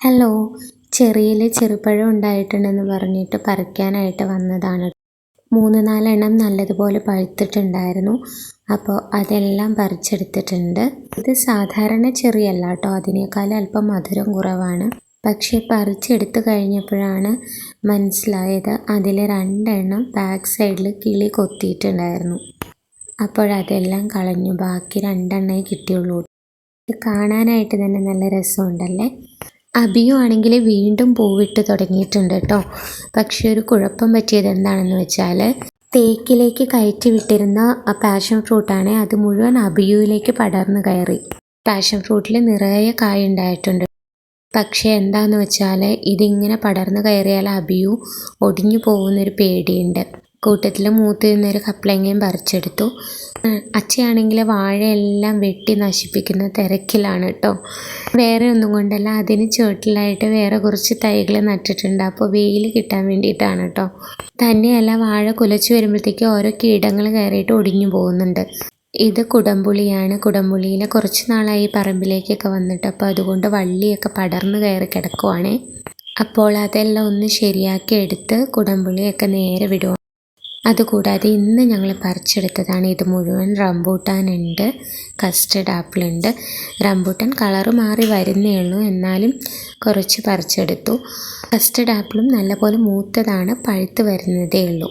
Hello, ചെറിയിൽ ചെറുപഴം ഉണ്ടായിട്ടുണ്ടെന്ന് പറഞ്ഞിട്ട് പറിക്കാനായിട്ട് വന്നതാണ്. 3-4 എണ്ണം നല്ലതുപോലെ പഴുത്തിട്ടുണ്ടായിരുന്നു. അപ്പോൾ അതെല്ലാം പറിച്ചെടുത്തിട്ടുണ്ട്. ഇത് സാധാരണ ചെറിയല്ല കേട്ടോ, അതിനേക്കാൾ അല്പം മധുരം കുറവാണ്. പക്ഷേ പറിച്ചെടുത്ത് കഴിഞ്ഞപ്പോഴാണ് മനസ്സിലായത് അതിൽ 2 എണ്ണം ബാക്ക് സൈഡിൽ കിളി കൊത്തിയിട്ടുണ്ടായിരുന്നു. അപ്പോഴതെല്ലാം കളഞ്ഞു. ബാക്കി 2 എണ്ണമേ കിട്ടിയുള്ളൂ. ഇത് കാണാനായിട്ട് തന്നെ നല്ല രസമുണ്ടല്ലേ. അബിയു ആണെങ്കിൽ വീണ്ടും പൂവിട്ട് തുടങ്ങിയിട്ടുണ്ട് കേട്ടോ. പക്ഷെ ഒരു കുഴപ്പം പറ്റിയത് എന്താണെന്ന് വെച്ചാൽ തേക്കിലേക്ക് കയറ്റി വിട്ടിരുന്ന പാഷൻ ഫ്രൂട്ടാണ്, അത് മുഴുവൻ അബിയുവിലേക്ക് പടർന്നു കയറി. പാഷൻ ഫ്രൂട്ടിൽ നിറയെ കായ ഉണ്ടായിട്ടുണ്ട്. പക്ഷേ എന്താണെന്ന് വെച്ചാൽ ഇതിങ്ങനെ പടർന്നു കയറിയാൽ അബിയു ഒടിഞ്ഞു പോകുന്നൊരു പേടിയുണ്ട്. കൂട്ടത്തിൽ മൂത്ത് നിന്നൊരു കപ്ലങ്ങയും പറിച്ചെടുത്തു. അച്ഛയാണെങ്കിൽ വാഴയെല്ലാം വെട്ടി നശിപ്പിക്കുന്ന തിരക്കിലാണ് കേട്ടോ. വേറെ ഒന്നും കൊണ്ടല്ല, അതിന് ചുവട്ടിലായിട്ട് വേറെ കുറച്ച് തൈകൾ നട്ടിട്ടുണ്ട്. അപ്പോൾ വെയിൽ കിട്ടാൻ വേണ്ടിയിട്ടാണ് കേട്ടോ. തന്നെയല്ല, വാഴ കുലച്ച് വരുമ്പോഴത്തേക്ക് ഓരോ കീടങ്ങൾ കയറിയിട്ട് ഒടിഞ്ഞു പോകുന്നുണ്ട്. ഇത് കുടംപുളിയാണ്. കുടംപുളിയിൽ കുറച്ച് നാളായി പറമ്പിലേക്കൊക്കെ വന്നിട്ട്, അപ്പോൾ അതുകൊണ്ട് വള്ളിയൊക്കെ പടർന്നു കയറി കിടക്കുവാണേ. അപ്പോൾ അതെല്ലാം ഒന്ന് ശരിയാക്കി എടുത്ത് കുടംപുളിയൊക്കെ നേരെ വിടുക. അതുകൂടാതെ ഇന്ന് ഞങ്ങൾ പറിച്ചെടുത്തതാണ് ഇത് മുഴുവൻ. റംബൂട്ടാനുണ്ട്, കസ്റ്റർഡ് ആപ്പിളുണ്ട്. റംബൂട്ടാൻ കളറ് മാറി വരുന്നേ ഉള്ളൂ, എന്നാലും കുറച്ച് പറിച്ചെടുത്തു. കസ്റ്റർഡ് ആപ്പിളും നല്ലപോലെ മൂത്തതാണ്, പഴുത്ത് വരുന്നതേ ഉള്ളൂ.